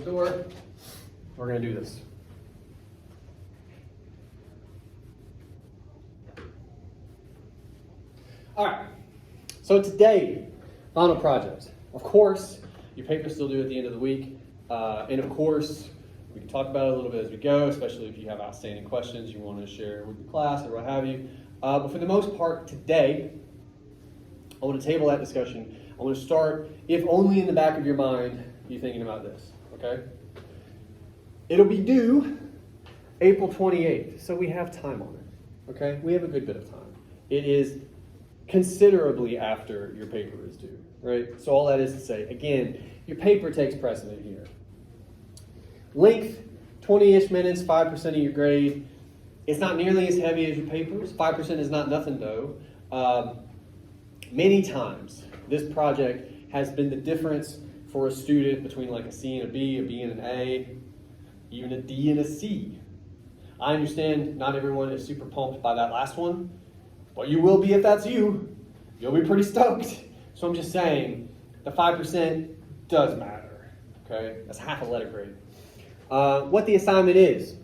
door. We're going to do this. All right. So today, final project. Of course, your paper's still due at the end of the week. And of course, we can talk about it a little bit as we go, especially if you have outstanding questions you want to share with the class or what have you. But for the most part, today, I want to table that discussion. I want to start, if only in the back of your mind, you're thinking about this, okay? It'll be due April 28th, so we have time on it, okay? We have a good bit of time. It is considerably after your paper is due, right? So all that is to say, again, your paper takes precedent here. Length, 20-ish minutes, 5% of your grade. It's not nearly as heavy as your papers. 5% is not nothing, though. Many times, this project has been the difference for a student between like a C and a B and an A, even a D and a C. I understand not everyone is super pumped by that last one, but you will be if that's you. You'll be pretty stoked. So I'm just saying, the 5% does matter, okay? That's half a letter grade. What the assignment is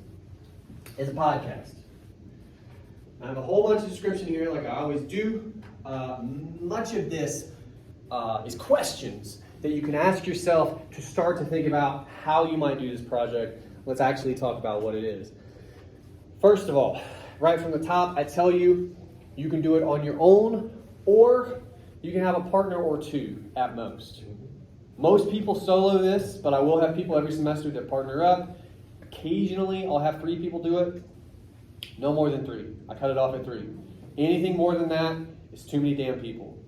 a podcast. I have a whole bunch of description here like I always do. Much of this is questions that you can ask yourself to start to think about how you might do this project. Let's actually talk about what it is. First of all, right from the top, I tell you, you can do it on your own, or you can have a partner or two at most. Most people solo this, but I will have people every semester that partner up. Occasionally, I'll have 3 people do it. No more than 3. I cut it off at 3. Anything more than that is too many damn people.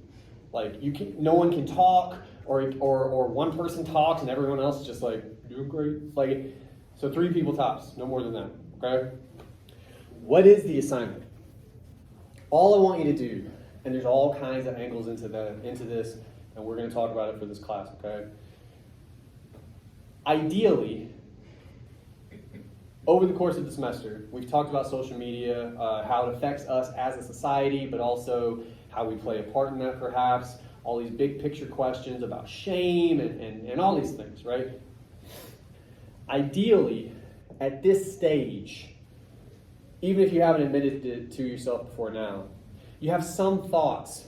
Like no one can talk, or one person talks and everyone else is just like doing great. Like, so 3 people tops, no more than that. Okay. What is the assignment? All I want you to do, and there's all kinds of angles into this, and we're going to talk about it for this class, okay? Ideally, over the course of the semester, we've talked about social media, how it affects us as a society, but also how we play a part in that perhaps, all these big picture questions about shame and all these things, right? Ideally, at this stage, even if you haven't admitted it to yourself before now, you have some thoughts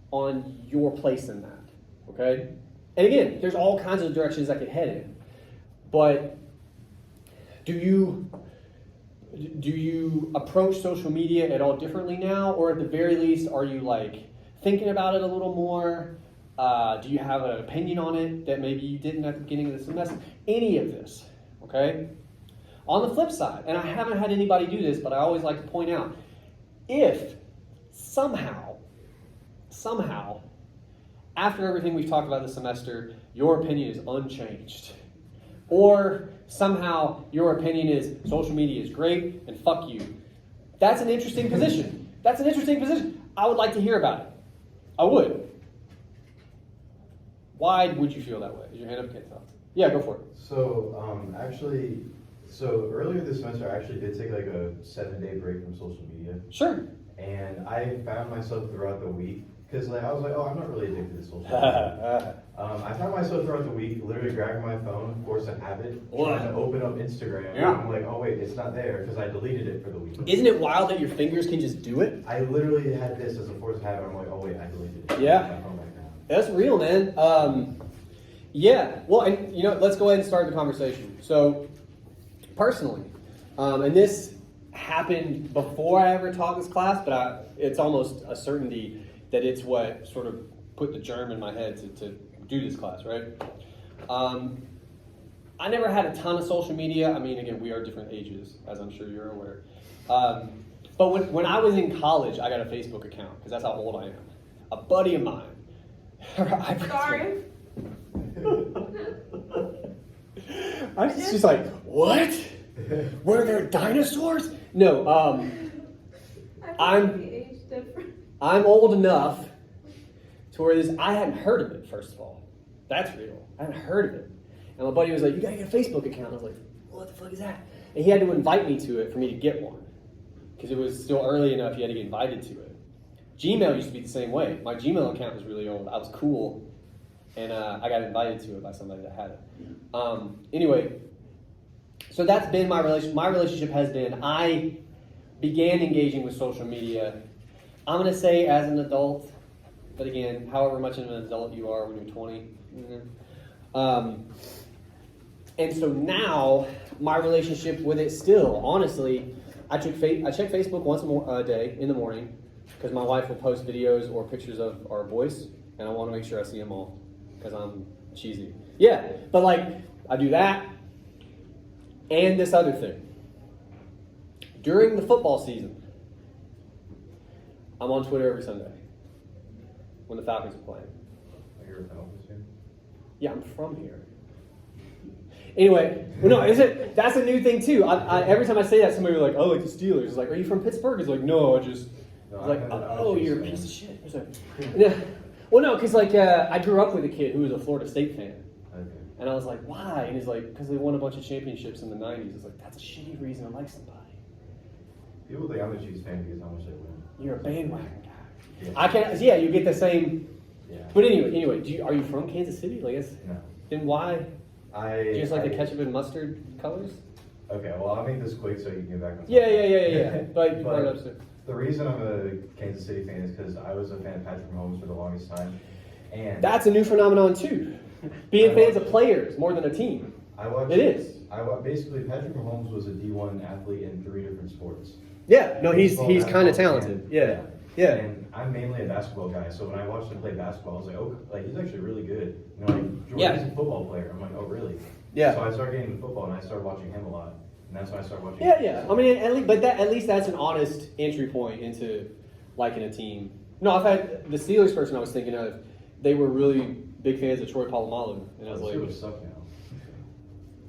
on your place in that, okay? And again, there's all kinds of directions that could head in. But do you approach social media at all differently now? Or at the very least, are you like thinking about it a little more? Do you have an opinion on it that maybe you didn't at the beginning of the semester? Any of this, okay? On the flip side, and I haven't had anybody do this, but I always like to point out, if somehow, after everything we've talked about this semester, your opinion is unchanged, or somehow your opinion is social media is great and fuck you, that's an interesting position. I would like to hear about it. I would. Why would you feel that way? Is your hand up? Okay, yeah, go for it. So earlier this semester, I actually did take like a 7-day break from social media. Sure. And I found myself throughout the week, because I was like, oh, I'm not really addicted to social media. I found myself throughout the week literally grabbing my phone, force a habit, trying to open up Instagram. Yeah. And I'm like, oh wait, it's not there because I deleted it for the week. Isn't it wild that your fingers can just do it? I literally had this as a force habit. I'm like, oh wait, I deleted it. Yeah. Oh my God. That's real, man. Yeah. Well, and let's go ahead and start the conversation. So, personally, and this happened before I ever taught this class, but it's almost a certainty that it's what sort of put the germ in my head to do this class, right? I never had a ton of social media. I mean, again, we are different ages, as I'm sure you're aware. But when I was in college, I got a Facebook account, because that's how old I am. A buddy of mine. Sorry. I was just like, what? Were there dinosaurs? No, I'm old enough to where I hadn't heard of it, first of all. That's real. I hadn't heard of it. And my buddy was like, you gotta get a Facebook account. I was like, what the fuck is that? And he had to invite me to it for me to get one. Because it was still early enough, you had to get invited to it. Gmail used to be the same way. My Gmail account was really old. I was cool. And I got invited to it by somebody that had it. Anyway, so that's been my relationship. My relationship has been, I began engaging with social media, I'm going to say as an adult, but again, however much of an adult you are when you're 20. And so now, my relationship with it still, honestly, I check Facebook once a day in the morning, because my wife will post videos or pictures of our boys, and I want to make sure I see them all, because I'm cheesy. Yeah, but like, I do that, and this other thing. During the football season, I'm on Twitter every Sunday, when the Falcons are playing. You're a Falcons fan? Yeah, I'm from here. Anyway, well, no, that's a new thing too. Every time I say that, somebody will be like, "Oh, like the Steelers." It's like, "Are you from Pittsburgh?" It's like, "No, I just." It's like, "Oh, you're a piece of shit." It's like, yeah. Well, no, because like I grew up with a kid who was a Florida State fan, and I was like, "Why?" And he's like, "Because they won a bunch of championships in the '90s." It's like, that's a shitty reason to like somebody. People think I'm a Chiefs fan because how much they win. You're a bandwagon guy. Yeah. I can't. Yeah, you get the same. Yeah. But anyway, are you from Kansas City? Like, No. then why? Do you just like the I- ketchup and mustard colors? Okay, well, I'll make this quick so you can get back on Yeah. topic. But you brought it up soon. The reason I'm a Kansas City fan is because I was a fan of Patrick Mahomes for the longest time. And That's a new phenomenon too. Being fans of players more than a team. I watched, It is. Basically, Patrick Mahomes was a D1 athlete in 3 different sports. Yeah, no, he's Baseball, kind of basketball, talented. and- Yeah. And I'm mainly a basketball guy, so when I watched him play basketball, I was like, oh, like he's actually really good. You know, like Jordan's Yeah. a football player. I'm like, oh, really? Yeah. So I started getting into football, and I started watching him a lot, and that's when I started watching. Yeah. I mean, at least that's an honest entry point into liking a team. No, I've had the Steelers person I was thinking of. They were really big fans of Troy Polamalu, and I was The like, Steelers suck now.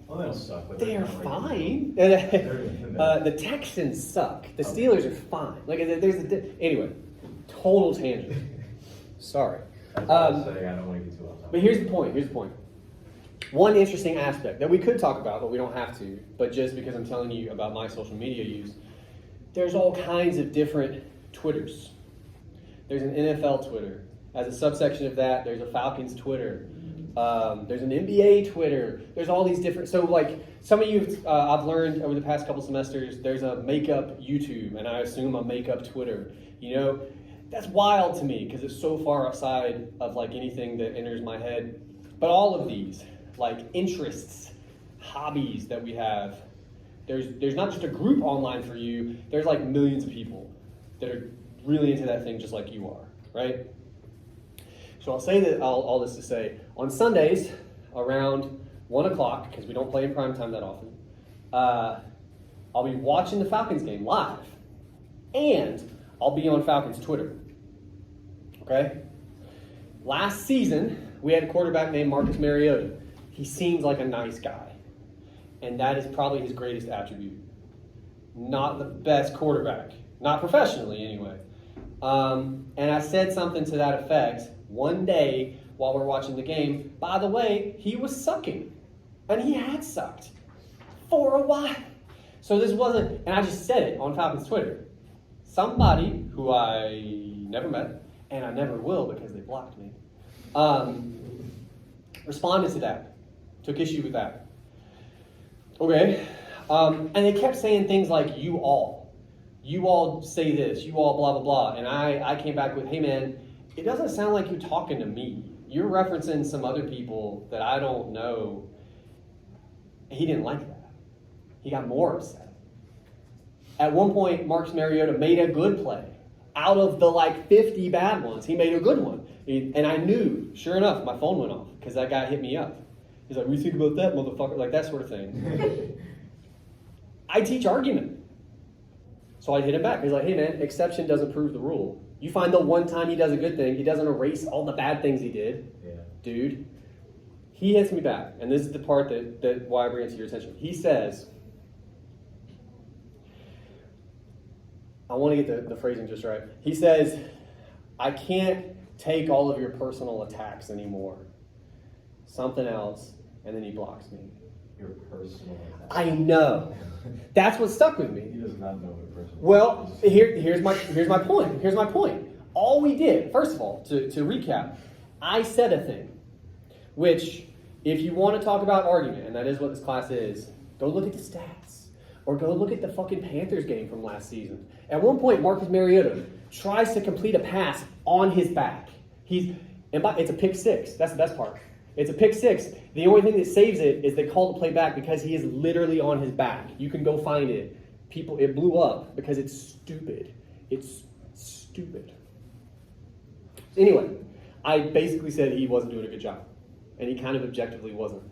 Well, they don't suck, but they're not like- fine. They're- The Texans suck. The Steelers are fine. Like, anyway, total tangent. Sorry. That's what I was saying. I don't want to get too off topic. But here's the point. One interesting aspect that we could talk about, but we don't have to, but just because I'm telling you about my social media use, there's all kinds of different Twitters. There's an NFL Twitter. As a subsection of that, there's a Falcons Twitter. There's an NBA Twitter. There's all these different. So, like, some of you, I've learned over the past couple semesters, there's a makeup YouTube, and I assume a makeup Twitter. You know, that's wild to me because it's so far outside of like anything that enters my head. But all of these, like interests, hobbies that we have, there's not just a group online for you. There's like millions of people that are really into that thing just like you are, right? So I'll say that all this to say, on Sundays around 1 o'clock, because we don't play in prime time that often, I'll be watching the Falcons game live, and I'll be on Falcons Twitter. Okay? Last season, we had a quarterback named Marcus Mariota. He seems like a nice guy, and that is probably his greatest attribute. Not the best quarterback, not professionally anyway. And I said something to that effect one day while we're watching the game. By the way, he was sucking, and he had sucked for a while. So this wasn't, and I just said it on Falcons Twitter. Somebody who I never met, and I never will because they blocked me, responded to that, took issue with that. Okay, and they kept saying things like, you all say this, you all blah, blah, blah. And I came back with, hey man, it doesn't sound like you're talking to me. You're referencing some other people that I don't know. He didn't like that. He got more upset. At one point, Marcus Mariota made a good play. Out of the like 50 bad ones, he made a good one. And I knew, sure enough, my phone went off because that guy hit me up. He's like, what do you think about that, motherfucker? Like that sort of thing. I teach argument. So I hit him back. He's like, hey man, exception doesn't prove the rule. You find the one time he does a good thing, he doesn't erase all the bad things he did. Yeah. Dude. He hits me back. And this is the part that why I bring it to your attention. He says, I want to get the phrasing just right. He says, I can't take all of your personal attacks anymore. Something else. And then he blocks me. Your personal attack. I know. That's what stuck with me. He does not know what personal Well, attack is. here's my point. All we did, first of all, to recap, I said a thing. Which, if you want to talk about argument, and that is what this class is, go look at the stats. Or go look at the fucking Panthers game from last season. At one point, Marcus Mariota tries to complete a pass on his back. It's a pick six. That's the best part. It's a pick six. The only thing that saves it is they call the play back because he is literally on his back. You can go find it. It blew up because it's stupid. It's stupid. Anyway, I basically said he wasn't doing a good job. And he kind of objectively wasn't.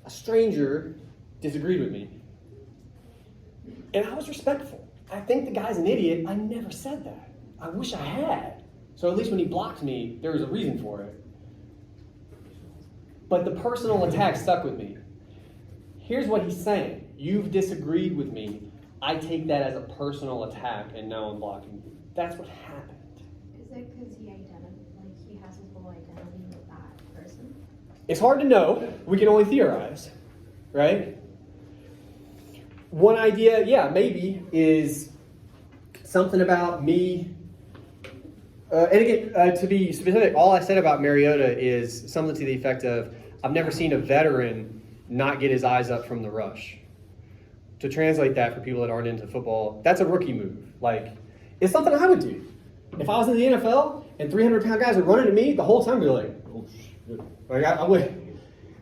A stranger disagreed with me. And I was respectful. I think the guy's an idiot. I never said that. I wish I had. So at least when he blocked me, there was a reason for it. But the personal attack stuck with me. Here's what he's saying. You've disagreed with me. I take that as a personal attack, and now I'm blocking you. That's what happened. Is it because he has his whole identity with that person? It's hard to know. We can only theorize, right? One idea, yeah, maybe, is something about me. And again, to be specific, all I said about Mariota is something to the effect of, I've never seen a veteran not get his eyes up from the rush. To translate that for people that aren't into football, that's a rookie move. Like, it's something I would do. If I was in the NFL and 300-pound guys were running at me, the whole time I'd be like, oh shit. Like, I would.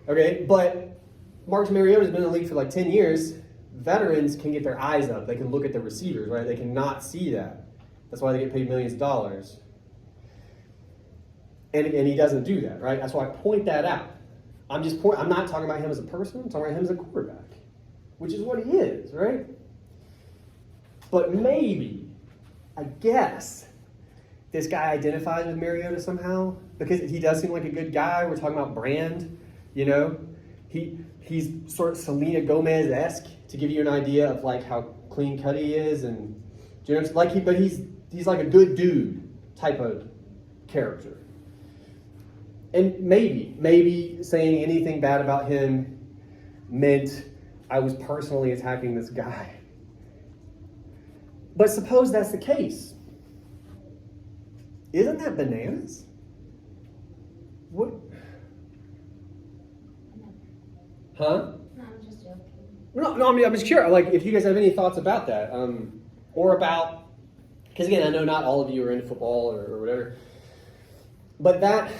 Okay, but Marcus Mariota's been in the league for like 10 years. Veterans can get their eyes up. They can look at the receivers, right? They can not see that. That's why they get paid millions of dollars. And he doesn't do that, right? That's why I point that out. I'm not talking about him as a person. I'm talking about him as a quarterback, which is what he is, right? But maybe, I guess, this guy identifies with Mariota somehow because he does seem like a good guy. We're talking about brand, you know? He's sort of Selena Gomez-esque to give you an idea of like how clean cut he is, and you know, but he's like a good dude type of character. And maybe saying anything bad about him meant I was personally attacking this guy. But suppose that's the case. Isn't that bananas? What? Huh? No, I'm just joking. No, I mean, I'm just curious. Like, if you guys have any thoughts about that, or about, because again, I know not all of you are into football or whatever, but that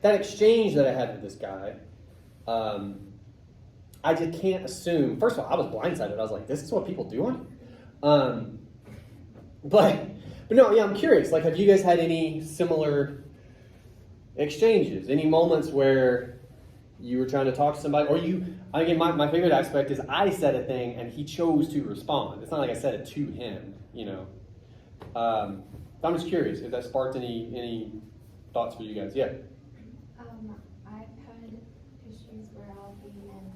exchange that I had with this guy, I just can't assume. First of all, I was blindsided. I was like, this is what people do on? But no, yeah, I'm curious. Like, have you guys had any similar exchanges? Any moments where you were trying to talk to somebody, or again, my favorite aspect is I said a thing and he chose to respond. It's not like I said it to him, you know. I'm just curious if that sparked any thoughts for you guys. Yeah. I've had issues where I'll be in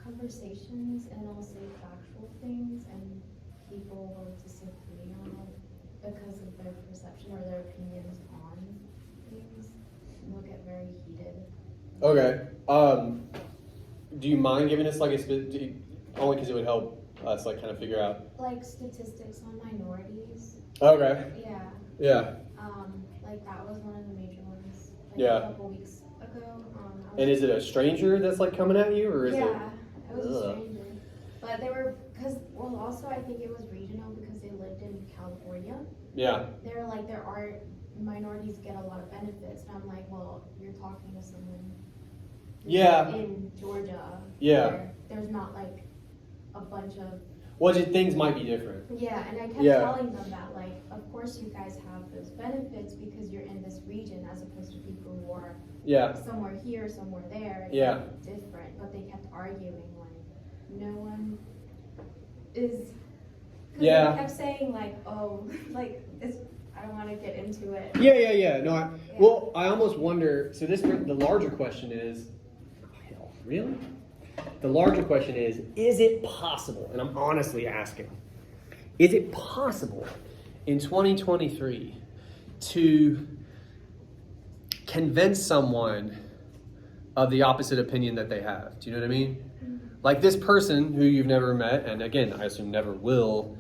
conversations and I'll say factual things and people will disagree on it because of their perception or their opinions on things. And they'll get very heated. Okay. Do you mind giving us like only because it would help us like kind of figure out Like statistics on minorities. Okay. Yeah. Yeah. Like that was one of the major ones. Like Yeah. A couple weeks ago. And is it a stranger that's like coming at you, or is it? Yeah, it was a stranger. But they were also I think it was regional because they lived in California. Yeah. They're like minorities get a lot of benefits, and I'm like, well, you're talking to someone. Yeah. In Georgia. Yeah. Where there's not like a bunch of. Well, things might be different. Yeah, and I kept Yeah. telling them that, like, of course you guys have those benefits because you're in this region as opposed to people who are Yeah. somewhere here, somewhere there. It's Yeah. like different, but they kept arguing like no one is. 'Cause Yeah. They kept saying like, oh, like this. I don't want to get into it. Yeah. No, well, I almost wonder. So the larger question is, hell, really? The larger question is it possible? And I'm honestly asking, is it possible in 2023 to convince someone of the opposite opinion that they have? Do you know what I mean? Mm-hmm. Like this person who you've never met, and again, I assume never will,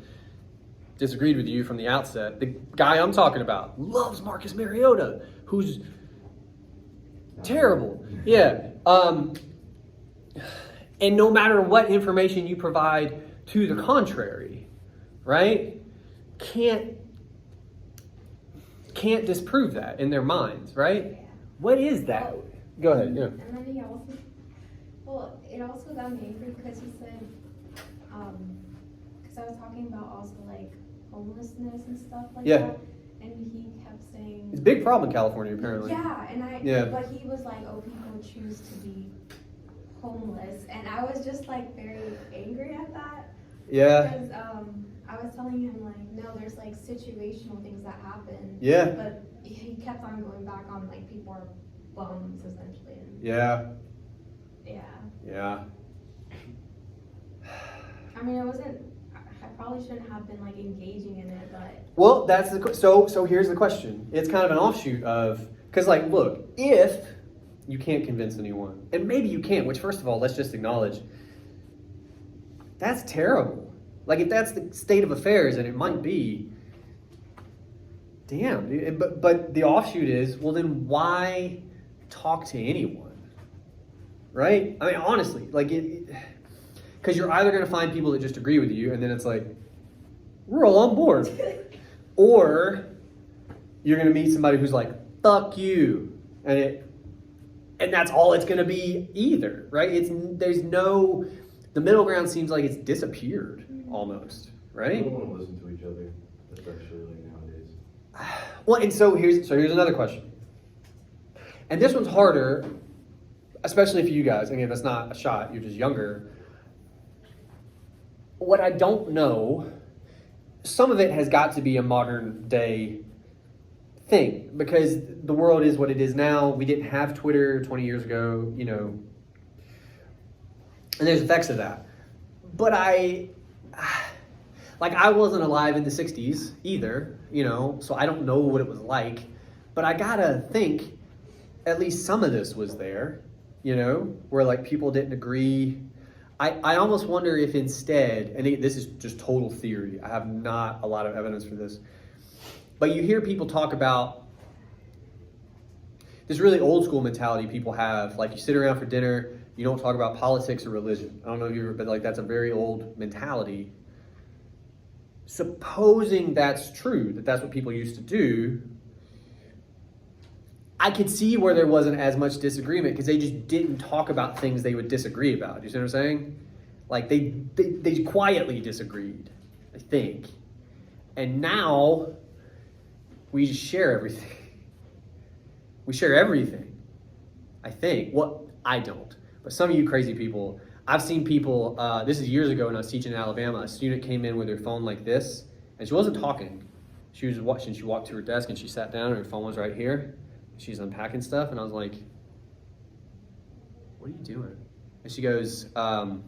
disagreed with you from the outset. The guy I'm talking about loves Marcus Mariota, who's Terrible. Yeah. And no matter what information you provide to the contrary, right? Can't disprove that in their minds, right? Yeah. What is that? Go ahead. Yeah. And then he also, well, it also got me angry because he said, because I was talking about also like homelessness and stuff like Yeah. that, and he kept saying, It's a big problem in California, apparently. yeah, Yeah. but he was like, oh, people choose to be homeless, and I was just like very angry at that. Yeah. Because I was telling him like, no, there's like situational things that happen. Yeah. But he kept on going back on like people are bums essentially. And Yeah. yeah. Yeah. I mean, I probably shouldn't have been like engaging in it, but. Well, that's so here's the question. It's kind of an offshoot of, because like, look, if you can't convince anyone, and maybe you can't, which first of all, let's just acknowledge, that's terrible. Like if that's the state of affairs, and it might be, damn, but the offshoot is, well then why talk to anyone? Right? I mean, honestly, like because you're either going to find people that just agree with you, and then it's like, we're all on board. Or you're going to meet somebody who's like, fuck you. And that's all it's going to be either, right? The middle ground seems like it's disappeared almost, right? People don't want to listen to each other, especially like nowadays. Well, and so here's another question. And this one's harder, especially for you guys. Again, that's not a shot, you're just younger. What I don't know, some of it has got to be a modern day thing because the world is what it is now. We didn't have Twitter 20 years ago, and there's effects of that. But I wasn't alive in the 60s either, so I don't know what it was like. But I gotta think at least some of this was there, where like people didn't agree. I almost wonder if instead, and this is just total theory, I have not a lot of evidence for this, but you hear people talk about this really old school mentality people have, like you sit around for dinner, you don't talk about politics or religion. I don't know if you've ever been like, that's a very old mentality. Supposing that's true, that's what people used to do, I could see where there wasn't as much disagreement because they just didn't talk about things they would disagree about. Do you see what I'm saying? Like they quietly disagreed, I think. And now we just share everything. We share everything, I think. Well, I don't. But some of you crazy people, I've seen people, this is years ago when I was teaching in Alabama, a student came in with her phone like this, and she wasn't talking. She was watching, she walked to her desk and she sat down and her phone was right here. She's unpacking stuff, and I was like, what are you doing? And she goes, I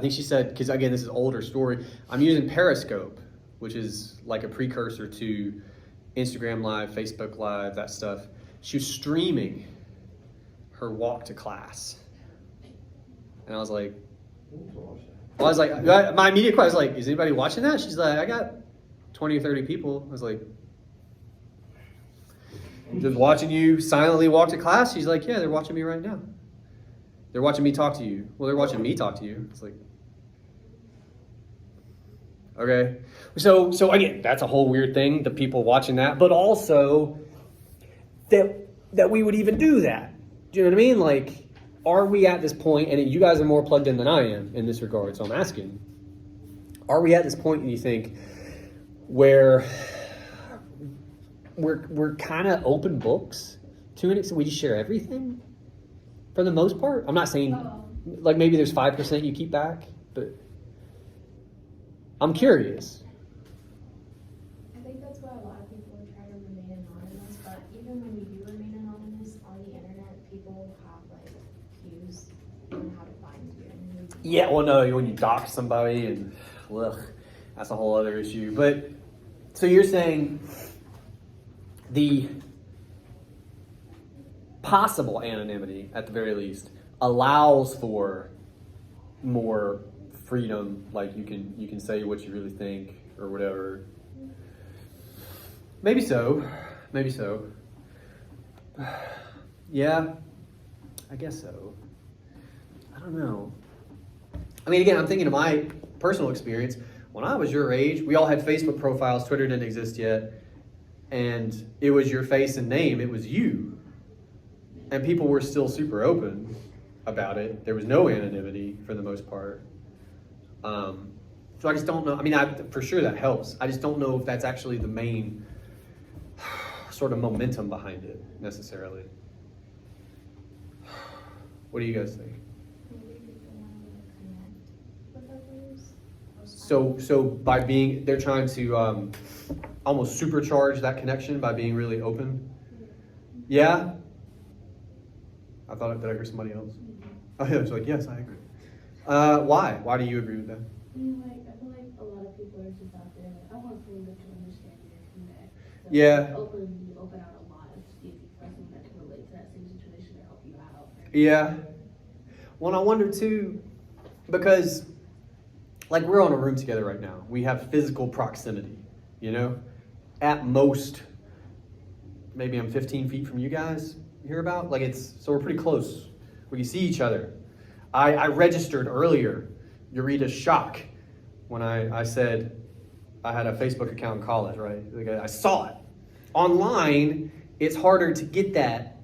think she said, because again, this is an older story, I'm using Periscope, which is like a precursor to Instagram Live, Facebook Live, that stuff. She was streaming her walk to class. And I was like, my immediate question was like, is anybody watching that? She's like, I got 20 or 30 people. I was like, just watching you silently walk to class? She's like, yeah, they're watching me right now. They're watching me talk to you. Well, they're watching me talk to you. It's like, okay. So again, that's a whole weird thing, the people watching that, but also that we would even do that. Do you know what I mean? Like, are we at this point, and you guys are more plugged in than I am in this regard, so I'm asking, are we at this point, you think, where we're kind of open books to an extent? We just share everything for the most part. I'm not saying like maybe there's 5% you keep back, but I'm curious. I think that's why a lot of people try to remain anonymous, but even when you do remain anonymous on the internet, people have like cues on how to find you. And Yeah, well, no, when you dox somebody and that's a whole other issue. But so you're saying the possible anonymity, at the very least, allows for more freedom, like you can say what you really think or whatever. Maybe so. Yeah, I guess so. I don't know. I mean, again, I'm thinking of my personal experience. When I was your age, we all had Facebook profiles. Twitter didn't exist yet. And it was your face and name. It was you. And people were still super open about it. There was no anonymity for the most part. So I just don't know. I mean, for sure that helps. I just don't know if that's actually the main sort of momentum behind it necessarily. What do you guys think? Maybe people want to connect with others. So by being, they're trying to almost supercharge that connection by being really open. Yeah. Did I hear somebody else? Oh yeah, I was like, yes, I agree. Why? Why do you agree with that? I mean, like, I feel like a lot of people are just out there, like, I want someone to understand me and connect. So, Yeah. Open out a lot. It's easy for someone that can relate to that same situation to help you out. Yeah. Well, I wonder too, because like we're on a room together right now. We have physical proximity, you know? At most, maybe I'm 15 feet from you guys, hear about? So we're pretty close. We can see each other. I registered earlier Eureka's shock when I said I had a Facebook account in college, right? Like I saw it. Online, it's harder to get that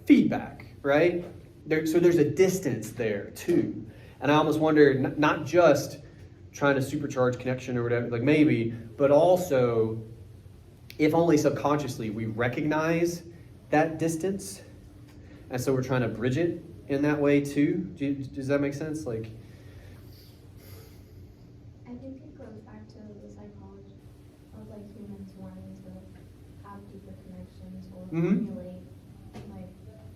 feedback, right? So there's a distance there too. And I almost wonder, not just trying to supercharge connection or whatever, like maybe, but also if only subconsciously we recognize that distance. And so we're trying to bridge it in that way too. Does that make sense? Like, I think it goes back to the psychology of like humans wanting to have deeper connections or formulate like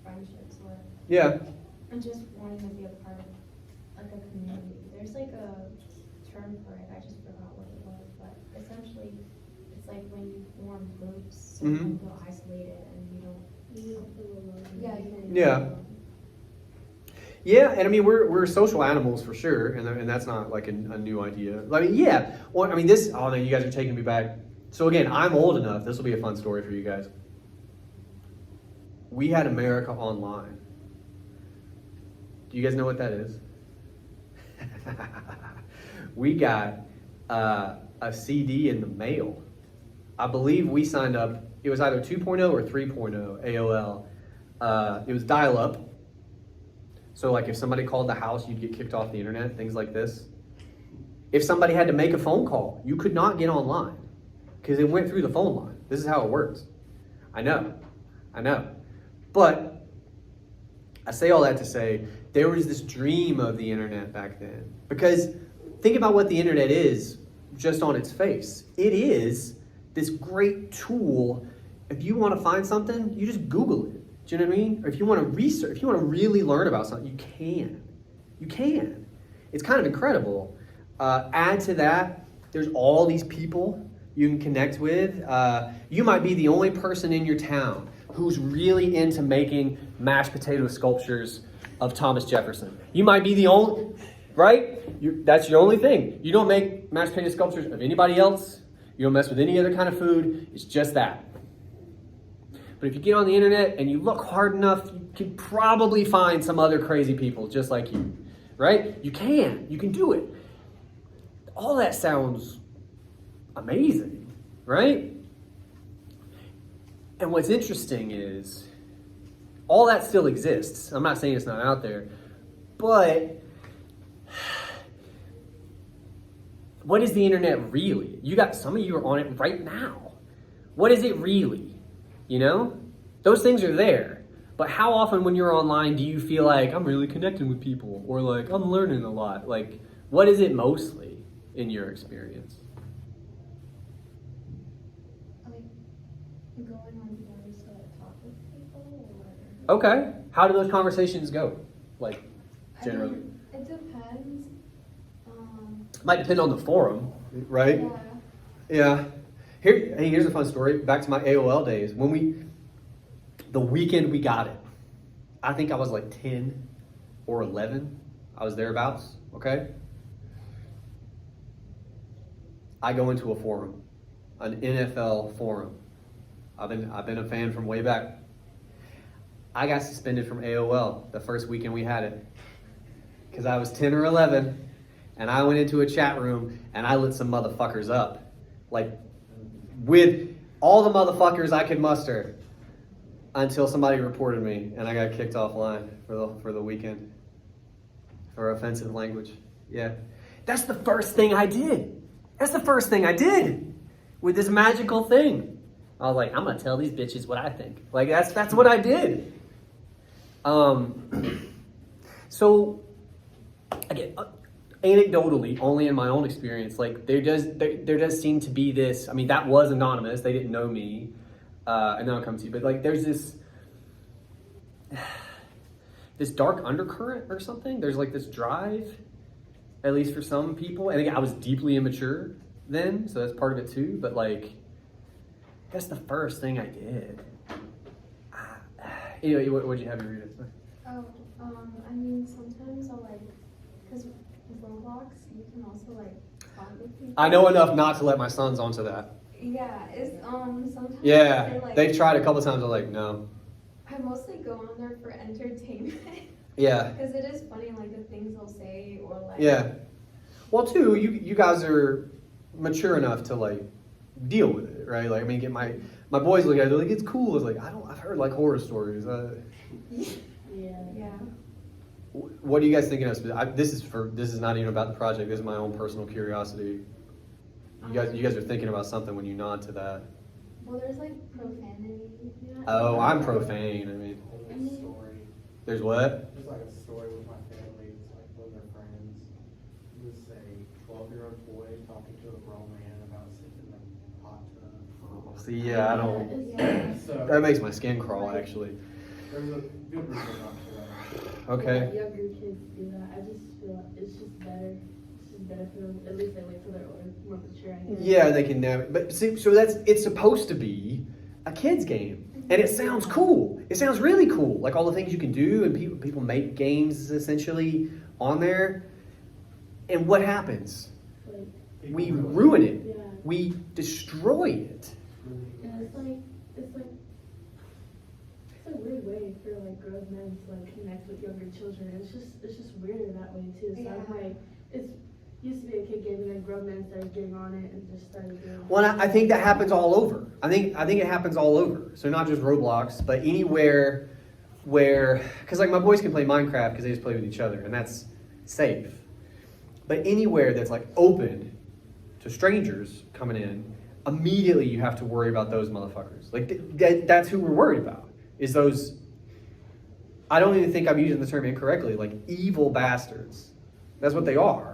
friendships or yeah. and just wanting to be a part of like a community. There's like a term for it, I just forgot what it was, but essentially it's like when you form groups so you don't feel isolated and you don't feel alone. Yeah, you don't Yeah. feel alone. Yeah, and I mean we're social animals for sure, and that's not like a new idea. I mean, yeah. Well, I mean this. Oh no, you guys are taking me back. So again, I'm old enough. This will be a fun story for you guys. We had America Online. Do you guys know what that is? We got a CD in the mail. I believe we signed up. It was either 2.0 or 3.0 AOL. It was dial-up. So like if somebody called the house, you'd get kicked off the internet, things like this. If somebody had to make a phone call, you could not get online because it went through the phone line. This is how it works. I know. But I say all that to say there was this dream of the internet back then. Because think about what the internet is just on its face. It is this great tool. If you want to find something, you just Google it. Do you know what I mean? Or if you want to research, if you want to really learn about something, you can. You can. It's kind of incredible. Add to that, there's all these people you can connect with. You might be the only person in your town who's really into making mashed potato sculptures of Thomas Jefferson. You might be the only, right? That's your only thing. You don't make mashed potato sculptures of anybody else. You don't mess with any other kind of food. It's just that. But if you get on the internet and you look hard enough, you can probably find some other crazy people just like you, right? You can do it. All that sounds amazing, right? And what's interesting is all that still exists. I'm not saying it's not out there, but what is the internet really? Some of you are on it right now. What is it really? You know, those things are there. But how often when you're online do you feel like I'm really connecting with people or like I'm learning a lot? Like, what is it mostly in your experience? Like going on boards to talk with people or Okay. How do those conversations go? Like, generally? It depends. Might depend on the forum, right? Yeah. Yeah. Here's a fun story. Back to my AOL days. The weekend we got it, I think I was like 10 or 11. I was thereabouts, okay? I go into a forum, an NFL forum. I've been a fan from way back. I got suspended from AOL the first weekend we had it. Because I was 10 or 11, and I went into a chat room, and I lit some motherfuckers up. Like, with all the motherfuckers I could muster, until somebody reported me, and I got kicked offline for the weekend. For offensive language. Yeah. That's the first thing I did. That's the first thing I did with this magical thing. I was like, I'm gonna tell these bitches what I think. Like that's what I did. So again, anecdotally, only in my own experience, like there does seem to be this. I mean, that was anonymous. They didn't know me, and then I'll come to you. But like, there's this dark undercurrent or something. There's like this drive, at least for some people. And again, I was deeply immature then, so that's part of it too. But like, that's the first thing I did. Anyway, what'd you have to read it? Oh, I mean, sometimes I'll like, because Roblox, you can also like talk with people. I know enough not to let my sons onto that. Yeah, it's sometimes. Yeah, they're, like, they've tried a couple times. I'm like, no. I mostly go on there for entertainment. Yeah. Because it is funny, like the things they'll say or like. Yeah. Well, too, you guys are mature enough to like deal with it, right? Like, I mean, get my boys look at it, they're like, it's cool. It's like, I've heard like horror stories. Yeah. What are you guys thinking of? This is not even about the project. This is my own personal curiosity. You guys are thinking about something when you nod to that. Well, there's like profanity. Oh, I'm profane. I mean, There's a story. there's what? There's like a story with my family. It's like one of their friends. It was a 12-year-old boy talking to a grown man about sitting in a hot tub. See, yeah, I don't. Yeah. So That makes my skin crawl, actually. there's a good reason not to that. Okay. Younger kids do that. I just feel like it's just better. It's just better for them. At least they wait till they're older, more mature. I guess. Yeah, they can navigate. But see, so it's supposed to be a kid's game. And it sounds cool. It sounds really cool. Like all the things you can do, and people make games essentially on there. And what happens? Like, We ruin it. yeah. We destroy it. And it's a weird way for like grown men to like connect with younger children. It's just weirder that way too. So Yeah. I'm like, it's used to be a kid game, and then grown men started getting on it and just started doing it. Well, I think that happens all over. I think it happens all over. So not just Roblox, but anywhere where, because like my boys can play Minecraft because they just play with each other, and that's safe. But anywhere that's like open to strangers coming in, immediately you have to worry about those motherfuckers. Like that's who we're worried about. Is those? I don't even think I'm using the term incorrectly. Like evil bastards. That's what they are.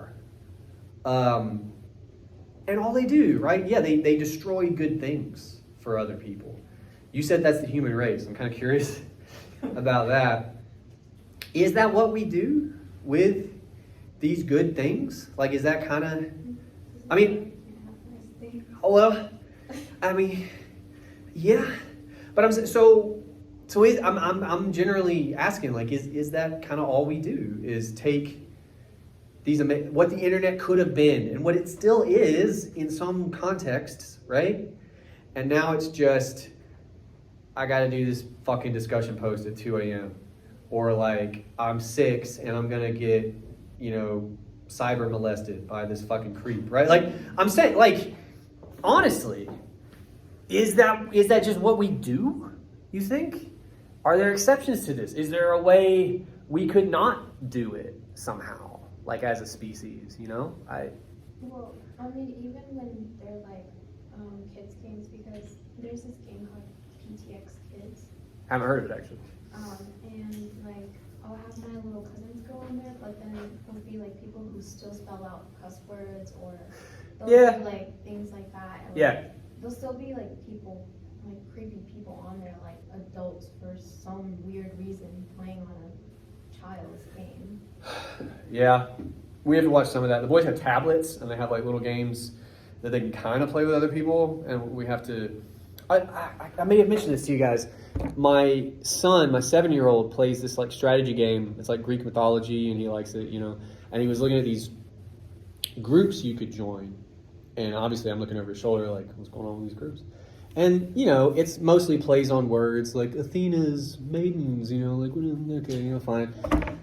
And all they do, right? Yeah, they destroy good things for other people. You said that's the human race. I'm kind of curious about that. Is that what we do with these good things? Like, is that kind of? I mean, well, I mean, yeah. But I'm generally asking, like, is that kind of all we do? Is take these what the internet could have been and what it still is in some contexts, right? And now it's just, I got to do this fucking discussion post at 2 a.m. Or like, I'm 6 and I'm going to get, cyber molested by this fucking creep, right? Like, I'm saying, like, honestly, is that just what we do, you think? Are there exceptions to this? Is there a way we could not do it somehow? Like as a species, Well, I mean, even when they're like kids games, because there's this game called PTX Kids, Haven't heard of it actually. and like I'll have my little cousins go on there, but then there'll be like people who still spell out cuss words or they'll Yeah. do, like things like that. And, Yeah. like, there'll still be like people, like creepy people on there, like adults for some weird reason playing on a child's game. Yeah, we have to watch some of that. The boys have tablets and they have like little games that they can kind of play with other people, and we have to. I may have mentioned this to you guys. My son, my 7-year-old, plays this like strategy game. It's like Greek mythology, and he likes it, And he was looking at these groups you could join, and obviously I'm looking over his shoulder like, what's going on with these groups? And, you know, it's mostly plays on words, like Athena's maidens, you know, like, okay, you know, fine.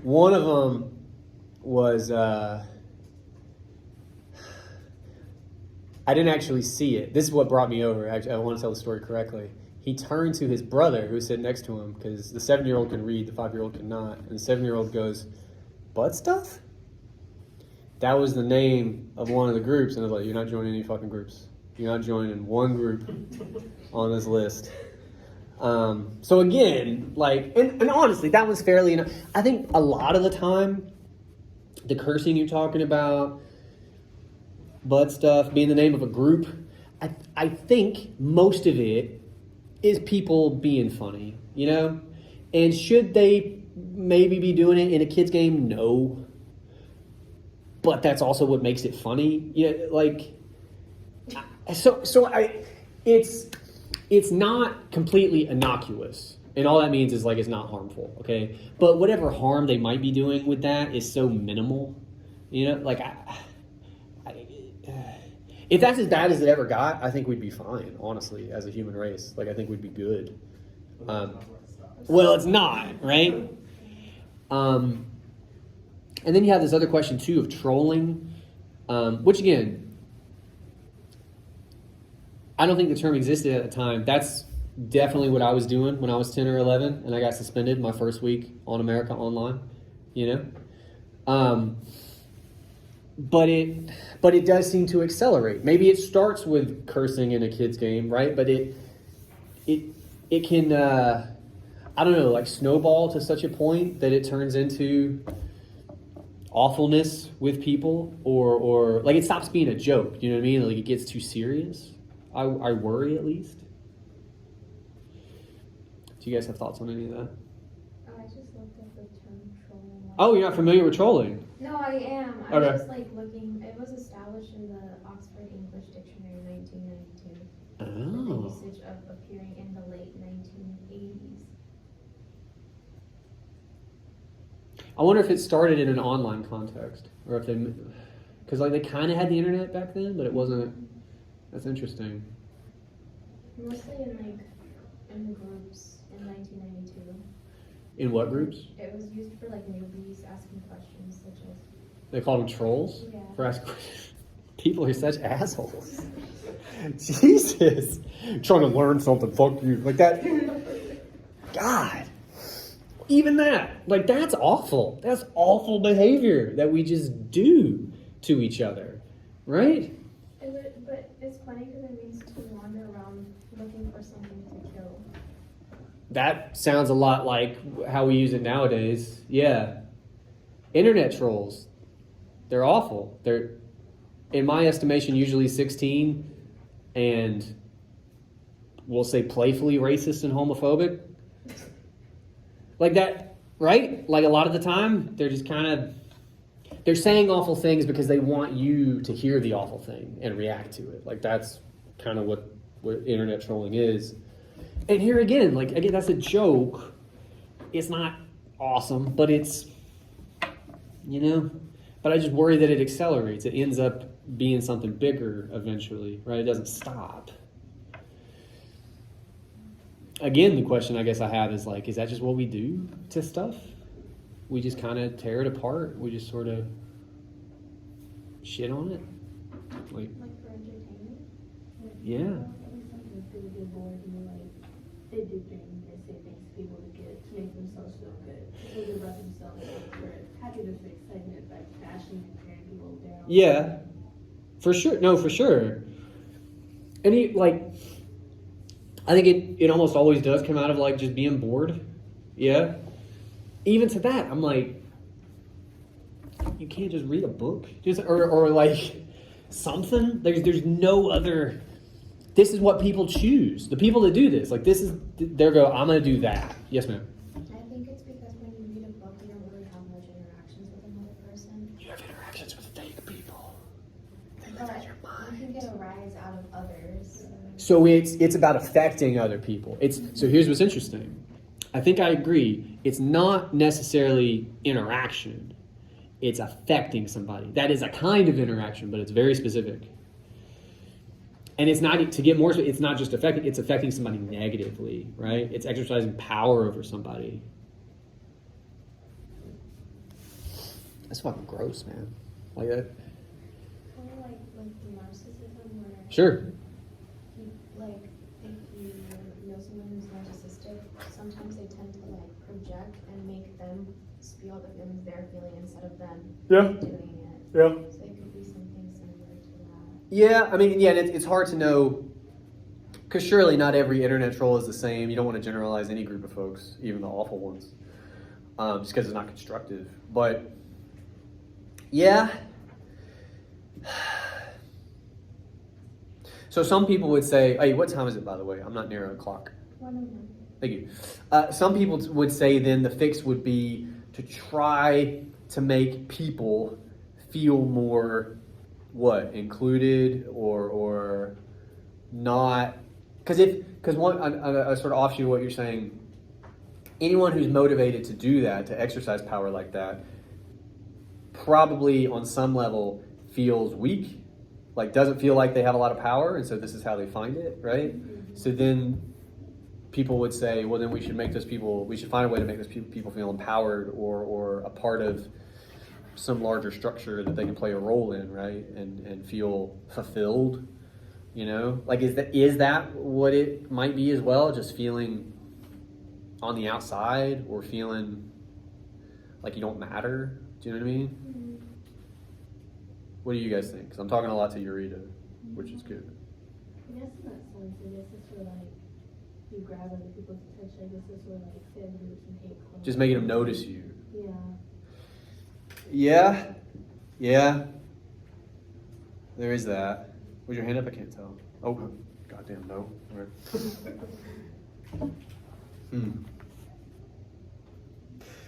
One of them was, I didn't actually see it. This is what brought me over. Actually, I want to tell the story correctly. He turned to his brother, who was sitting next to him, because the 7-year-old can read, the 5-year-old cannot. And the 7-year-old goes, "Butt stuff?" That was the name of one of the groups. And I was like, "You're not joining any fucking groups. You're not joining one group on this list." So again, like, and honestly, that was fairly enough. I think a lot of the time, the cursing you're talking about, butt stuff, being the name of a group, I think most of it is people being funny, you know? And should they maybe be doing it in a kid's game? No. But that's also what makes it funny. You know, like, it's not completely innocuous. And all that means is, like, it's not harmful, okay? But whatever harm they might be doing with that is so minimal, you know? Like, if that's as bad as it ever got, I think we'd be fine, honestly, as a human race. Like, I think we'd be good. Well, it's not, right? And then you have this other question, too, of trolling, which, again, I don't think the term existed at the time. That's definitely what I was doing when I was 10 or 11, and I got suspended my first week on America Online, you know? But it does seem to accelerate. Maybe it starts with cursing in a kid's game, right? But it can, I don't know, like snowball to such a point that it turns into awfulness with people, or like it stops being a joke. You know what I mean? Like it gets too serious. I worry, at least. Do you guys have thoughts on any of that? I just looked up the term trolling. Oh, you're not familiar with trolling? No, I am. I Okay. was just like looking. It was established in the Oxford English Dictionary in 1992. With the Oh. usage of appearing in the late 1980s. I wonder if it started in an online context, or if because like they kind of had the internet back then, but it wasn't. That's interesting. Mostly in groups in 1992. In what groups? It was used for like newbies asking questions such as. They called them trolls Yeah. for asking questions. People are such assholes. Jesus, trying to learn something. Fuck you, like that. God, even that, like that's awful. That's awful behavior that we just do to each other, right? But it's funny because it means to wander around looking for something to kill. That sounds a lot like how we use it nowadays. Yeah. Internet trolls. They're awful. They're, in my estimation, usually 16 and we'll say playfully racist and homophobic. Like that, right? Like a lot of the time, they're just kind of, they're saying awful things because they want you to hear the awful thing and react to it. Like that's kind of what internet trolling is. And here again, like again, that's a joke. It's not awesome, but it's, you know, but I just worry that it accelerates. It ends up being something bigger eventually, right? It doesn't stop. Again, the question I guess I have is like, is that just what we do to stuff? We just kind of tear it apart. We just sort of shit on it. Like For entertainment? yeah. Sometimes people get bored and like they do things, they say things to people to make themselves feel good. Feel good about themselves for happiness and excitement, like bashing and tearing people down. Yeah, for sure. No, for sure. And I think it almost always does come out of like just being bored. Yeah. Even to that, I'm like, you can't just read a book, just or like something. There's no other. This is what people choose. The people that do this, like this is, they go, I'm gonna do that. Yes, ma'am. I think it's because when you read a book, you don't really have much interactions with another person. You have interactions with fake people. But you can get a rise out of others. So it's about affecting other people. So here's what's interesting. I think I agree. It's not necessarily interaction. It's affecting somebody. That is a kind of interaction, but it's very specific. And it's not, to get more, it's not just affecting, it's affecting somebody negatively, right? It's exercising power over somebody. That's fucking gross, man. Like that. Kind of like the narcissism where. Sure. Like, if you know someone who's narcissistic, sometimes they tend to like project and make them feel the feelings they're feeling instead of them doing it. Yeah. So it could be something similar to that. Yeah, I mean, yeah, and it's hard to know, because surely not every internet troll is the same. You don't want to generalize any group of folks, even the awful ones, just because it's not constructive. But, yeah. So some people would say, hey, what time is it, by the way? I'm not near a clock. 101. Thank you. Some people would say then the fix would be to try to make people feel more, included or not. Because one, a sort of offshoot of what you're saying, anyone who's motivated to do that, to exercise power like that, probably on some level feels weak, like doesn't feel like they have a lot of power, and so this is how they find it, right? So then people would say, well, then we should find a way to make those people feel empowered or a part of some larger structure that they can play a role in, right? And feel fulfilled, Like, is that what it might be as well? Just feeling on the outside or feeling like you don't matter? Do you know what I mean? What do you guys think? Because I'm talking a lot to Eureka, which is good. I guess in that sense, I guess it's where like you grab other people's attention. I guess it's where like fan groups and hate clubs. Just making them notice you. Yeah. Yeah. There is that. Was your hand up? I can't tell. Oh, goddamn no.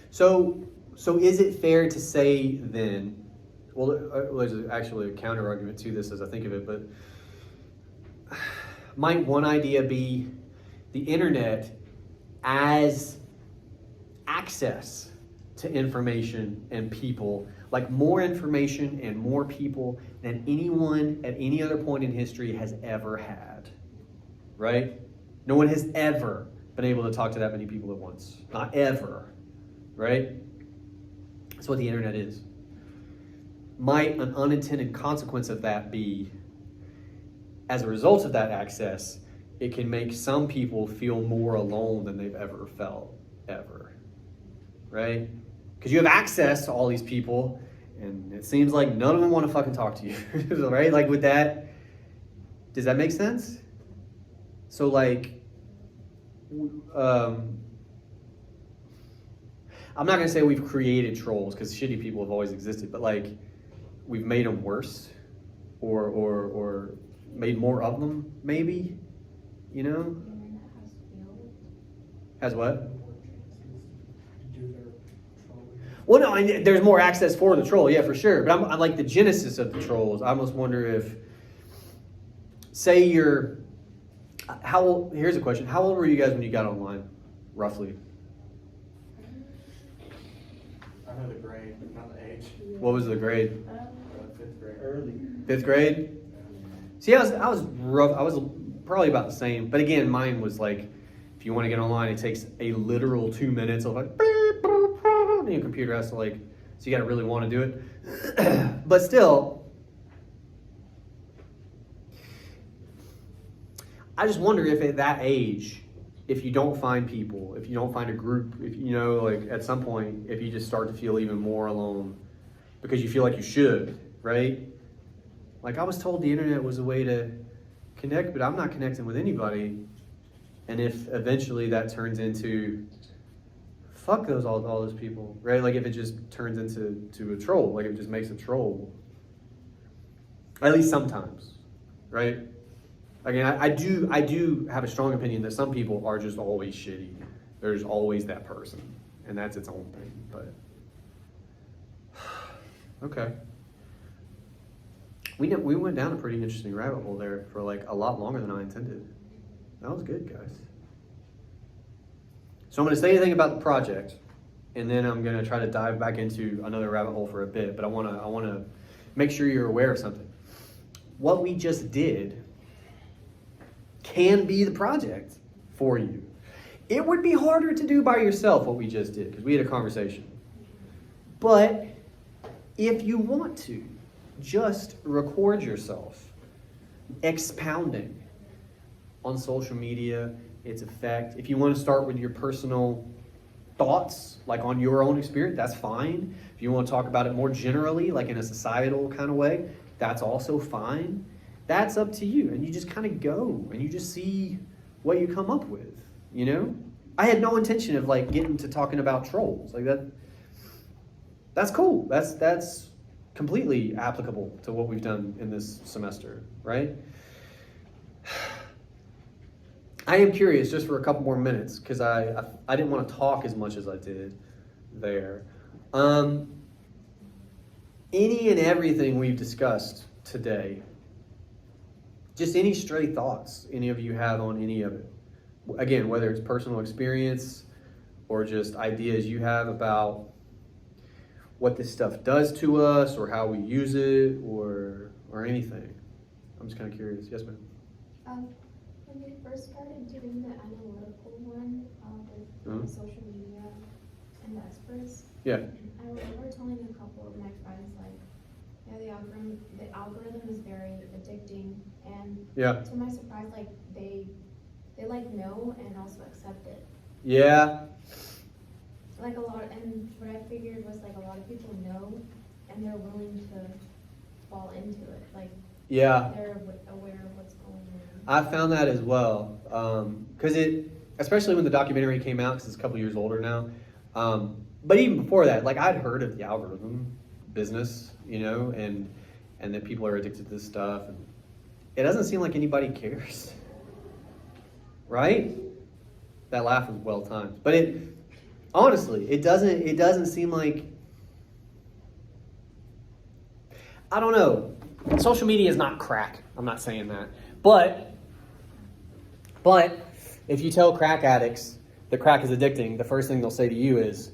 So is it fair to say then? Well, there's actually a counter argument to this as I think of it, but might one idea be the internet as access to information and people, like more information and more people than anyone at any other point in history has ever had, right? No one has ever been able to talk to that many people at once. Not ever, right? That's what the internet is. Might an unintended consequence of that be, as a result of that access, it can make some people feel more alone than they've ever felt, ever, right? Because you have access to all these people, and it seems like none of them want to fucking talk to you, right? Like with that, does that make sense? So like, I'm not gonna say we've created trolls, because shitty people have always existed, but like, we've made them worse, or made more of them, maybe, The internet has failed. Has what? More chances to do their trolling. Well, no, there's more access for the troll, yeah, for sure. But I'm like the genesis of the trolls. I almost wonder if, say you're, here's a question. How old were you guys when you got online, roughly? I know the grade, but not the age. What was the grade? Fifth grade. Early. 5th grade? See, I was rough. I was probably about the same. But again, mine was like, if you want to get online, it takes a literal 2 minutes of like, and your computer has to like, so you got to really want to do it. But still, I just wonder if at that age, if you don't find people, if you don't find a group, if like at some point, if you just start to feel even more alone because you feel like you should, right? Like I was told the internet was a way to connect, but I'm not connecting with anybody. And if eventually that turns into fuck all those people, right? Like if it just turns into a troll, like it just makes a troll. At least sometimes, right? Again, I do have a strong opinion that some people are just always shitty. There's always that person, and that's its own thing. But okay, we went down a pretty interesting rabbit hole there for like a lot longer than I intended. That was good, guys. So I'm going to say anything about the project, and then I'm going to try to dive back into another rabbit hole for a bit. But I want to make sure you're aware of something. What we just did can be the project for you. It would be harder to do by yourself what we just did because we had a conversation. But if you want to, just record yourself expounding on social media, its effect. If you want to start with your personal thoughts, like on your own experience, that's fine. If you want to talk about it more generally, like in a societal kind of way, that's also fine. That's up to you. And you just kind of go and you just see what you come up with, you know? I had no intention of like getting to talking about trolls like that. That's cool. That's completely applicable to what we've done in this semester, right? I am curious just for a couple more minutes because I didn't want to talk as much as I did there. Any and everything we've discussed today, just any stray thoughts any of you have on any of it. Again, whether it's personal experience or just ideas you have about what this stuff does to us or how we use it or anything. I'm just kind of curious. Yes, ma'am. When we first started doing the analytical one with social media and the experts, Yeah. I remember telling a couple of my friends, like, yeah, the algorithm is very addicting, and Yeah. to my surprise, like, they like know and also accept it. Yeah. Like a lot, and what I figured was like a lot of people know, and they're willing to fall into it. Like, Yeah. they're aware of what's going on. I found that as well. Because especially when the documentary came out, because it's a couple years older now. But even before that, like I'd heard of the algorithm business, you know, and that people are addicted to this stuff. And it doesn't seem like anybody cares. Right? That laugh was well timed. But honestly, it doesn't seem like, I don't know. Social media is not crack. I'm not saying that. But if you tell crack addicts that crack is addicting, the first thing they'll say to you is,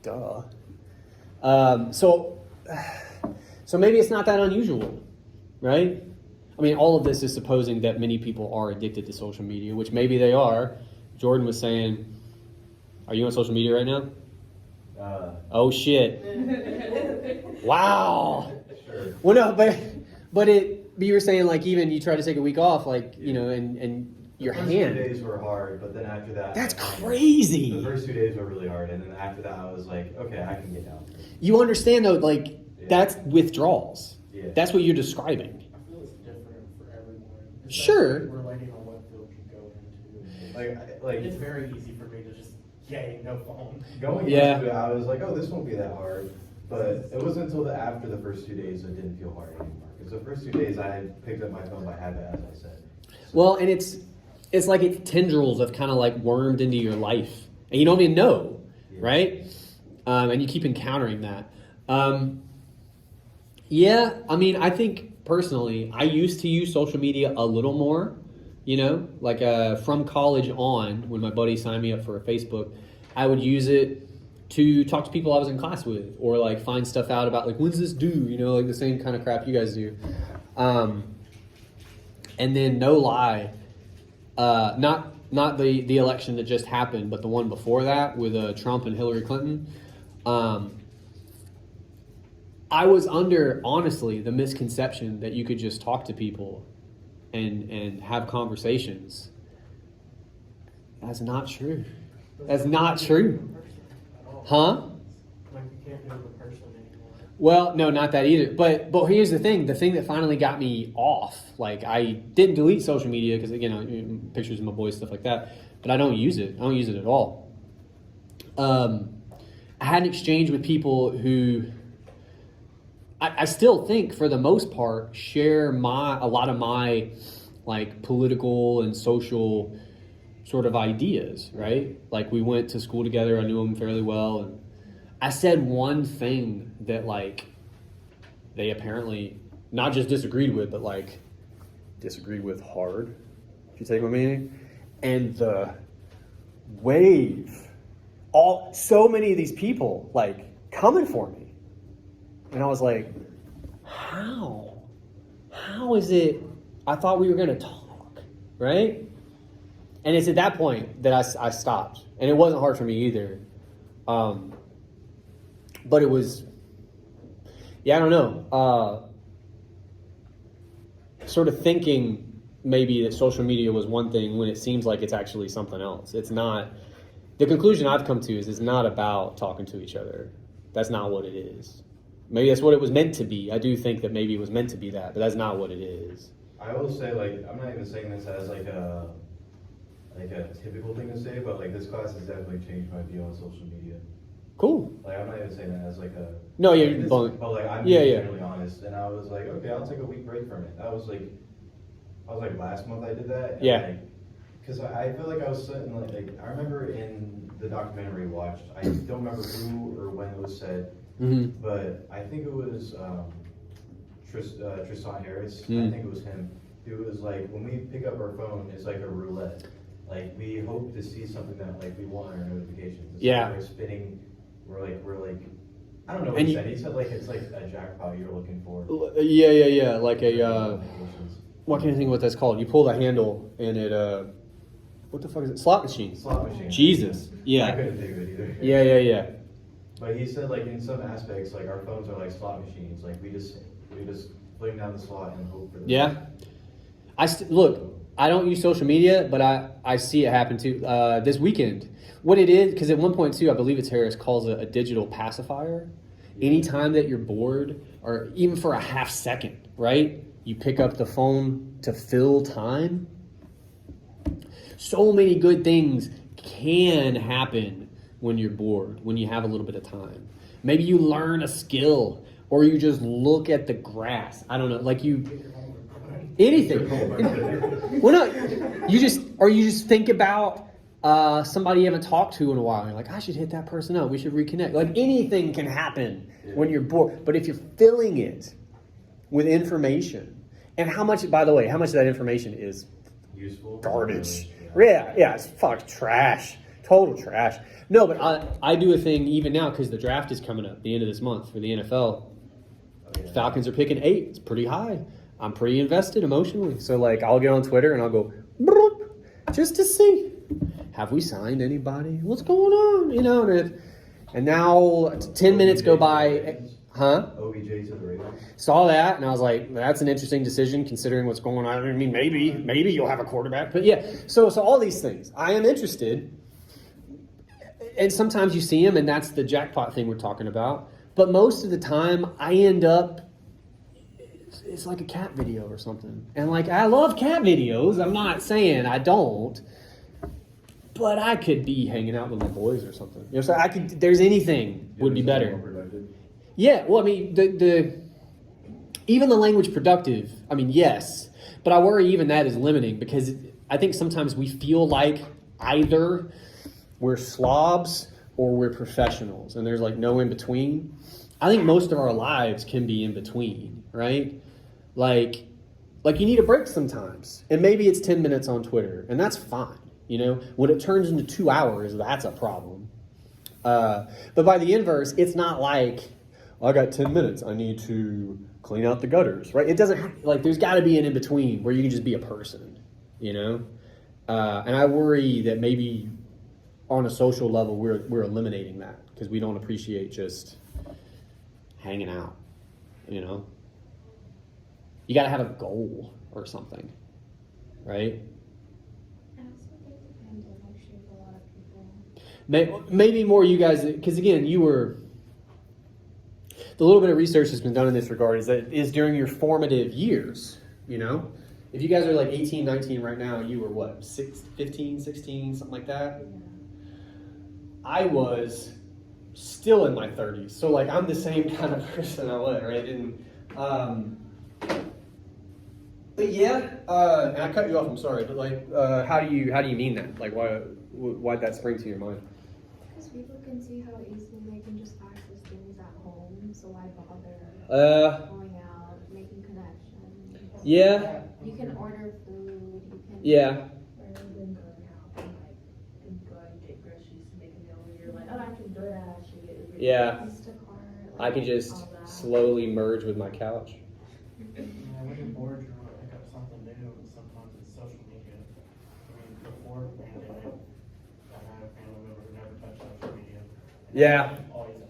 duh. So maybe it's not that unusual, right? I mean, all of this is supposing that many people are addicted to social media, which maybe they are. Jordan was saying, are you on social media right now? Oh, shit. Wow. Sure. Well, no, but you were saying like even you try to take a week off, like, you know, and your The first hand. 2 days were hard, but then after that... That's crazy. The first 2 days were really hard, and then after that I was like, okay, I can get down. You understand though, like Yeah. that's withdrawals. Yeah. That's what you're describing. I feel it's different for everyone. It's Sure. like relating on what field you go into. Like It's very easy for me to just, yay, no phone. going Yeah. into it, I was like, oh, this won't be that hard. But it wasn't until after the first 2 days it didn't feel hard anymore. Because the first 2 days I had picked up my phone by habit, as I said. Well, and it's like its tendrils have kind of like wormed into your life, and you don't even know, Yeah. right? And you keep encountering that. Yeah, I mean, I think personally, I used to use social media a little more, you know, like from college on, when my buddy signed me up for a Facebook, I would use it to talk to people I was in class with, or like find stuff out about like, when's this due, you know, like the same kind of crap you guys do. And then no lie, not the election that just happened, but the one before that with Trump and Hillary Clinton. I was under, honestly, the misconception that you could just talk to people and have conversations. That's not true. That's not true. Huh? Like you can't do it in person anymore. Well, no, not that either. But here's the thing that finally got me off. Like, I didn't delete social media because, again, pictures of my boys, stuff like that. But I don't use it. I don't use it at all. I had an exchange with people who I still think, for the most part, share a lot of my like political and social sort of ideas, right? Like, we went to school together. I knew them fairly well, and I said one thing that like they apparently not just disagreed with, but like disagreed with hard, if you take my meaning. And the wave, so many of these people like coming for me. And I was like, how is it? I thought we were going to talk, right? And it's at that point that I stopped. And it wasn't hard for me either. But it was, I don't know. Sort of thinking maybe that social media was one thing when it seems like it's actually something else. It's not. The conclusion I've come to is it's not about talking to each other. That's not what it is. Maybe that's what it was meant to be. I do think that maybe it was meant to be that, but that's not what it is. I will say, like, I'm not even saying this as like a typical thing to say, but like this class has definitely changed my view on social media. Cool. Like, I'm not even saying that as like a No, yeah, like you're this, blowing- but like I'm yeah, being yeah. generally honest, and I was like, okay, I'll take a week break from it. That was like, last month I did that. And Yeah. Because I feel like I was sitting like I remember in the documentary we watched. I don't remember who or when it was said, but I think it was Tristan Harris. I think it was him. It was like when we pick up our phone, it's like a roulette. Like we hope to see something that like we want in our notifications. It's Yeah. like we're spinning. We're like. I don't know what And he you- said. He said like it's like a jackpot you're looking for. Yeah. Like a, Notifications. what can I think of what that's called? You pull the handle and it, what the fuck is it? Slot machine. Slot machine. Jesus. I Yeah. couldn't think of it either. Yeah. But he said like in some aspects, like our phones are like slot machines. Like we just put them down the slot and hope for the Yeah. Look, I don't use social media, but I see it happen too. This weekend, what it is, because at one point too, I believe it's Harris calls it a digital pacifier. Anytime that you're bored, or even for a half second, right? You pick up the phone to fill time. So many good things can happen when you're bored, when you have a little bit of time. Maybe you learn a skill, or you just look at the grass. I don't know, like anything. Well, no, you just think about somebody you haven't talked to in a while. You're like, I should hit that person up. We should reconnect. Like anything can happen when you're bored. But if you're filling it with information, and how much, by the way, how much of that information is useful garbage? Yeah, it's fuck trash, total trash. No, but I do a thing even now because the draft is coming up the end of this month for the NFL. Oh, yeah. Falcons are picking 8. It's pretty high. I'm pretty invested emotionally. So like I'll get on Twitter and I'll go broop, just to see, have we signed anybody? What's going on? You know, and now 10 minutes go by. Huh? OBJ to the Ravens. Saw that and I was like, that's an interesting decision considering what's going on. I mean, maybe you'll have a quarterback, but yeah. So all these things, I am interested. And sometimes you see them, and that's the jackpot thing we're talking about. But most of the time, I end up, it's like a cat video or something. And like, I love cat videos. I'm not saying I don't. But I could be hanging out with my boys or something. You know, so there's anything would be better. Yeah, well, I mean, even the language productive, I mean, yes. But I worry even that is limiting because I think sometimes we feel like either we're slobs or we're professionals, and there's like no in between. I think most of our lives can be in between, right? Like you need a break sometimes, and maybe it's 10 minutes on Twitter, and that's fine. You know, when it turns into 2 hours, that's a problem. But by the inverse, it's not like, I got 10 minutes, I need to clean out the gutters, right? It doesn't, like, there's got to be an in between where you can just be a person, you know? And I worry that maybe on a social level, we're eliminating that because we don't appreciate just hanging out, you know? You got to have a goal or something, right? I also think the pandemic shaped a lot of people. Maybe more you guys, because again, the little bit of research that's been done in this regard is during your formative years, you know? If you guys are like 18, 19 right now, you were what, 15, 16, something like that? I was still in my 30s. So like I'm the same kind of person I was, right? And but yeah, and I cut you off, I'm sorry, but like how do you mean that? Like why'd that spring to your mind? Because people can see how easily they can just access things at home, so why bother going out, making connections? Yeah. You can order food, you can... Yeah. Rather than going out and go out and get groceries to make a meal where you're like, oh, I can DoorDash and get Uber Eats. Yeah. Instacart, I can just all that. slowly merge with my couch. Yeah, when you're bored, you want to pick up something new, and sometimes it's social media. Yeah. Always under.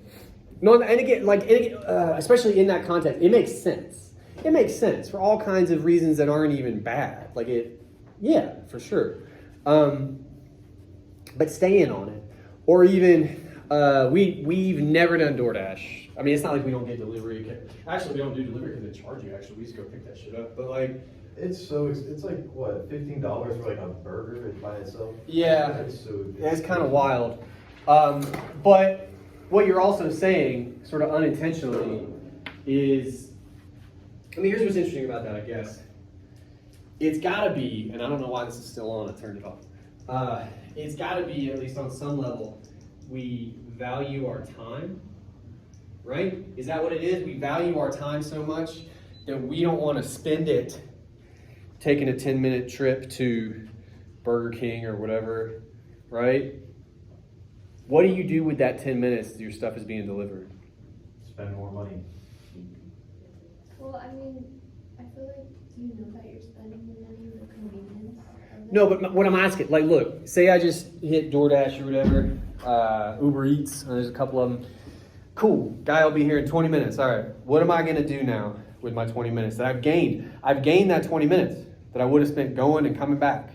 No, and again, especially in that context, it makes sense. It makes sense for all kinds of reasons that aren't even bad. Yeah, for sure. But staying on it, or even we've never done DoorDash. I mean, it's not like we don't get delivery. Actually, we don't do delivery because they charge you. Actually, we just go pick that shit up. But It's like what, $15 for like a burger by itself? yeah, It's so it's kind of wild. But what you're also saying, sort of unintentionally, is, I mean, here's what's interesting about that, I guess. It's got to be, and I don't know why this is still on, I turned it off. It's got to be, at least on some level, we value our time, right? Is that what it is? We value our time so much that we don't want to spend it taking a 10-minute trip to Burger King or whatever, right? What do you do with that 10 minutes that your stuff is being delivered? spend more money. Well, I mean, I feel like, do you know that you're spending the money on the convenience of it? No, but what I'm asking, look, say I just hit DoorDash or whatever, Uber Eats, and there's a couple of them. Cool, guy will be here in 20 minutes. All right, what am I gonna do now with my 20 minutes that I've gained? I've gained that 20 minutes that I would have spent going and coming back.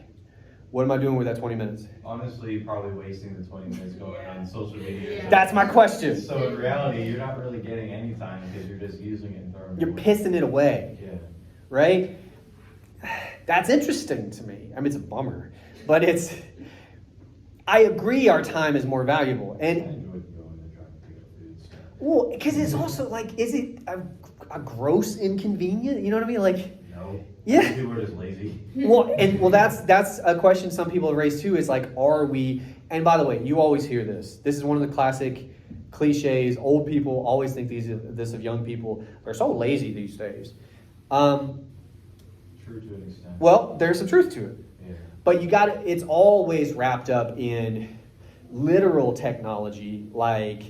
What am I doing with that 20 minutes? Honestly, probably wasting the 20 minutes going on social media. Yeah. That's my question. So in reality, you're not really getting any time because you're just using it and throwing it You're away. pissing it away, Yeah. right? That's interesting to me. I mean, it's a bummer, but I agree our time is more valuable. I And enjoy going and trying to pick up food. So. well, because it's also is it a gross inconvenient? You know what I mean? No. Yeah. People are just lazy. Well, that's a question some people have raised too. Is are we? And by the way, you always hear this. This is one of the classic cliches. Old people always think this of young people. They're so lazy these days. True to an extent. Well, there's some truth to it. Yeah. But it's always wrapped up in literal technology. Like,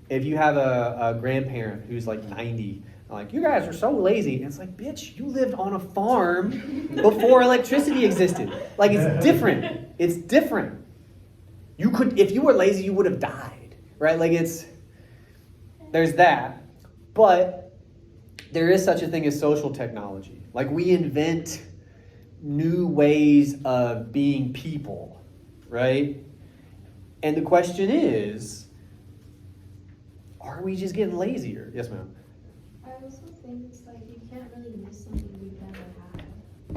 if you have a grandparent who's 90, you guys are so lazy. And it's bitch, you lived on a farm before electricity existed. It's different. It's different. If you were lazy, you would have died, right? There's that. But there is such a thing as social technology. We invent new ways of being people, right? And the question is, are we just getting lazier? Yes, ma'am. I also think it's you can't really miss something you've never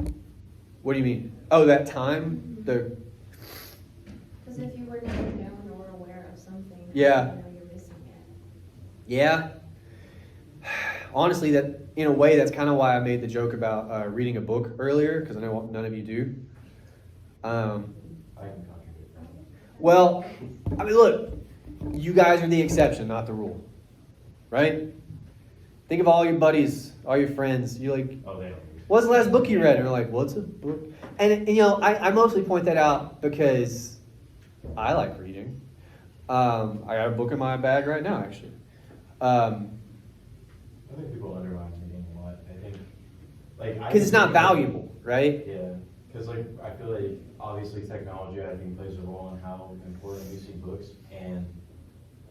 had. What do you mean? Oh, that time? Because if you were never known or aware of something, Yeah. you know you're missing it. Yeah. Honestly, that in a way, that's kind of why I made the joke about reading a book earlier, because I know none of you do. I can contradict that. Well, I mean, look, you guys are the exception, not the rule, right? Think of all your buddies, all your friends. You're Oh, they don't. what's the last book you read? And they're what's a book? And I mostly point that out because I like reading. I got a book in my bag right now, actually. I think people undermine reading a lot. I think, Because it's not valuable, right? Yeah, because I feel obviously technology I think plays a role in how important we see books, and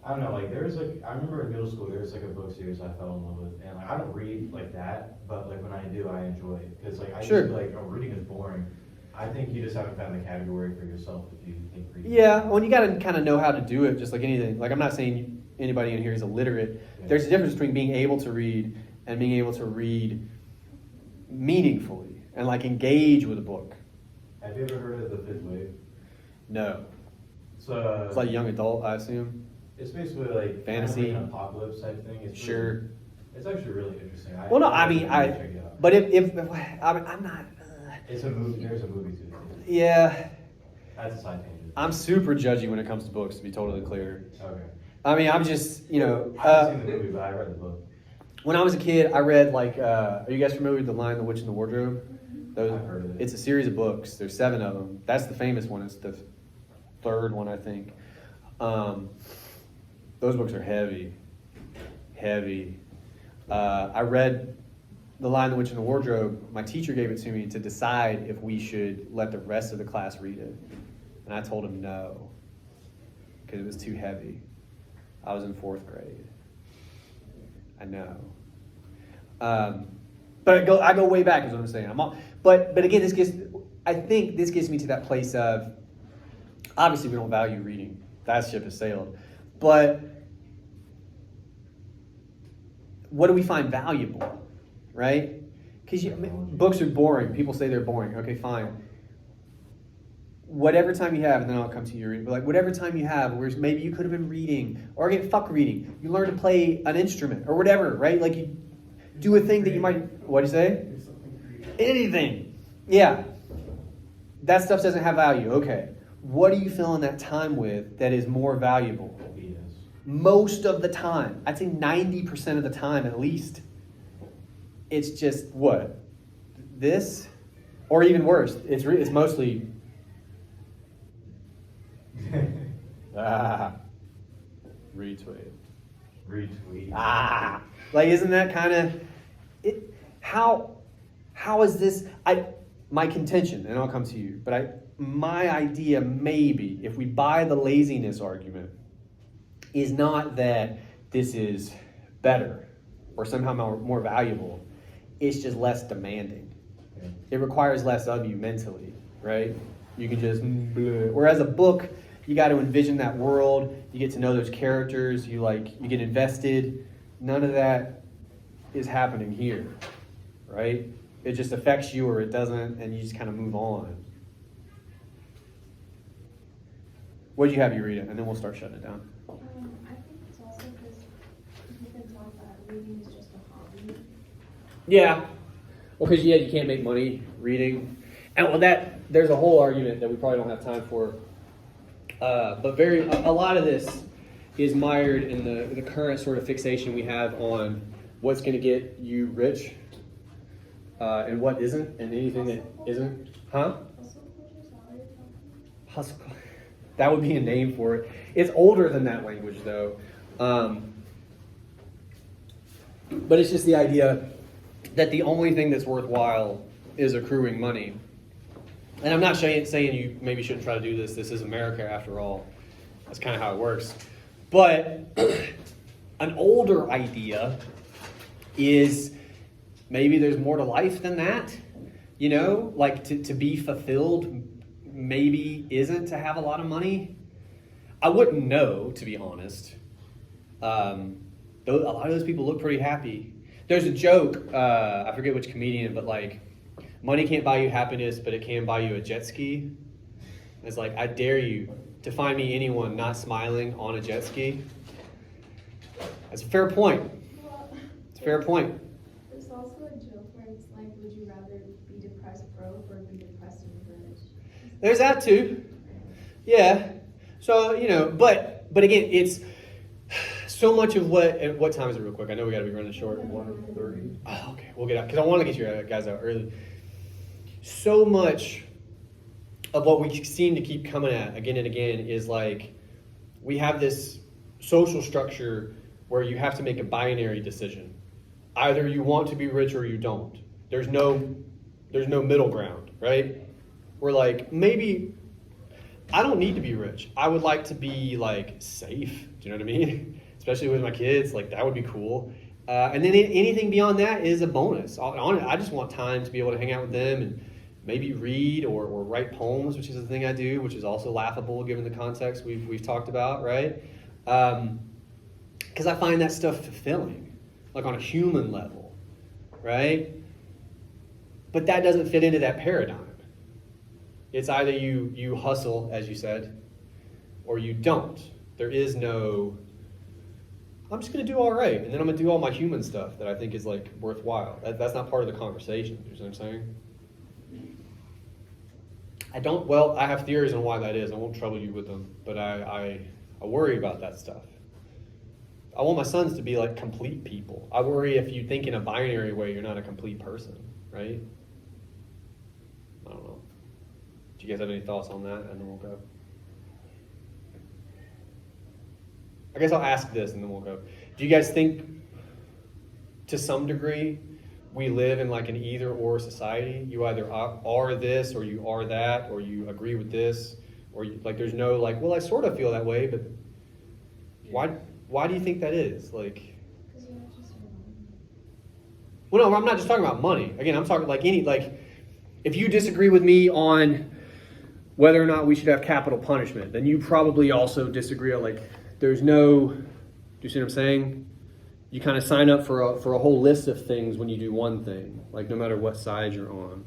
I don't know, I remember in middle school there was a book series I fell in love with, and I don't read like that, but when I do I enjoy it because I Sure. used to be oh, reading is boring. I think you just haven't found the category for yourself if you think reading. Yeah, well, you got to kind of know how to do it, just like anything. I'm not saying anybody in here is illiterate. Yeah. There's a difference between being able to read and being able to read meaningfully and engage with a book. Have you ever heard of the Fifth Wave? No. It's It's young adult, I assume. it's basically Fantasy. kind of an apocalypse type thing. It's Sure. Really, it's actually really interesting. Well, no, I mean, check it out. but if I'm not, It's a movie. There's a movie too. yeah, That's a side tangent. I'm super judgy when it comes to books, to be totally clear. Okay. I mean, I'm just, I haven't seen the movie, but I read the book. when I was a kid, I read are you guys familiar with The Lion, the Witch, and the Wardrobe? Those, I've heard of it. It's a series of books. There's 7 of them. That's the famous one. It's the 3rd one, I think. Those books are heavy. I read The Lion, the Witch, and the Wardrobe. My teacher gave it to me to decide if we should let the rest of the class read it. And I told him no, because it was too heavy. I was in 4th grade. I know. But I go way back is what I'm saying. But again, I think this gets me to that place of, obviously we don't value reading. That ship has sailed. But what do we find valuable, right? Because books are boring. People say they're boring. Okay, fine. Whatever time you have, and then I'll come to you. But like whatever time you have, where maybe you could have been reading, or again, fuck reading. You learn to play an instrument or whatever, right? Like you do a thing that you might. What do you say? Do something creative. Anything. Yeah. That stuff doesn't have value. Okay. What are you filling that time with that is more valuable? BS. Most of the time, I'd say 90% of the time at least, it's just what? This? Or even worse, it's mostly retweet. Retweet. Like isn't that kind of it? How is this? My contention, and I'll come to you, but my idea maybe, if we buy the laziness argument, is not that this is better or somehow more valuable. It's just less demanding. Okay. It requires less of you mentally, right? You can just bleh. Whereas a book, you got to envision that world. You get to know those characters. You get invested. None of that is happening here, right? It just affects you or it doesn't, and you just kind of move on. What'd you have you read it, and then we'll start shutting it down. I think it's also because you've been taught that reading is just a hobby. Yeah. Well, because you can't make money reading, and there's a whole argument that we probably don't have time for. But a lot of this is mired in the current sort of fixation we have on what's going to get you rich, and what isn't, and anything that isn't. Huh? Hustle culture, salary company. Hustle. That would be a name for it. It's older than that language, though. But it's just the idea that the only thing that's worthwhile is accruing money. And I'm not saying you maybe shouldn't try to do this. This is America, after all. That's kind of how it works. But an older idea is maybe there's more to life than that. You know, like to be fulfilled maybe isn't to have a lot of money. I wouldn't know, to be honest. A lot of those people look pretty happy. There's a joke, I forget which comedian, but like, money can't buy you happiness, but it can buy you a jet ski. It's like, I dare you to find me anyone not smiling on a jet ski. That's a fair point. Well, It's a fair point. there's also a joke where it's like, would you rather be depressed broke or be depressed and rich? There's that too. Yeah. So, but again, it's so much of what time is it real quick? I know we got to be running short. 1:30. Oh, okay. We'll get out. Because I want to get you guys out early. So much of what we seem to keep coming at again and again is like, we have this social structure where you have to make a binary decision. Either you want to be rich or you don't. There's no middle ground, right? We're like, maybe I don't need to be rich. I would like to be like safe. Do you know what I mean? Especially with my kids, like that would be cool. And then anything beyond that is a bonus. I just want time to be able to hang out with them and maybe read or write poems, which is the thing I do, which is also laughable given the context we've talked about, right? Because I find that stuff fulfilling, like on a human level, right? But that doesn't fit into that paradigm. It's either you hustle, as you said, or you don't. There is no, I'm just going to do all right, and then I'm going to do all my human stuff that I think is like worthwhile. That's not part of the conversation. You know what I'm saying? I have theories on why that is. I won't trouble you with them, but I worry about that stuff. I want my sons to be like complete people. I worry if you think in a binary way, you're not a complete person, right? I don't know. Do you guys have any thoughts on that? And then we'll go. I guess I'll ask this and then we'll go. Do you guys think, to some degree, we live in like an either or society? You either are this or you are that, or you agree with this, or like there's no like, well, I sort of feel that way, but why? Why do you think that is? Like, Because you have to survive. well, no, I'm not just talking about money. Again, I'm talking like if you disagree with me on whether or not we should have capital punishment, then you probably also disagree on like, there's no, do you see what I'm saying? You kind of sign up for a whole list of things when you do one thing, like no matter what side you're on.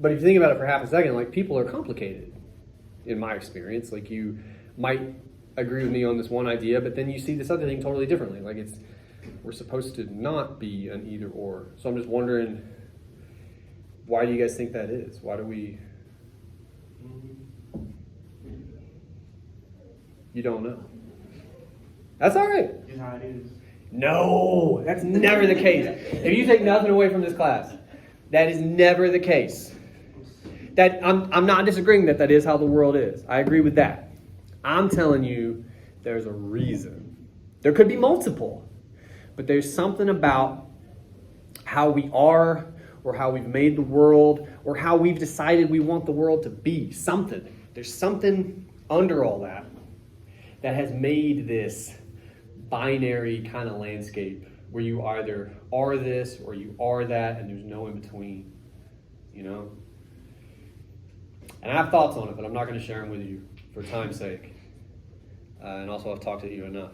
But if you think about it for half a second, like people are complicated, in my experience. Like you might agree with me on this one idea, but then you see this other thing totally differently. Like we're supposed to not be an either or. So I'm just wondering, why do you guys think that is? Why do we? You don't know. That's all right. Is how it is. No, that's never the case. If you take nothing away from this class, that is never the case. That I'm not disagreeing that is how the world is. I agree with that. I'm telling you, there's a reason. There could be multiple, but there's something about how we are, or how we've made the world, or how we've decided we want the world to be. Something. There's something under all that has made this binary kind of landscape where you either are this or you are that, and there's no in between, you know? And I have thoughts on it, but I'm not going to share them with you for time's sake. And also, I've talked to you enough.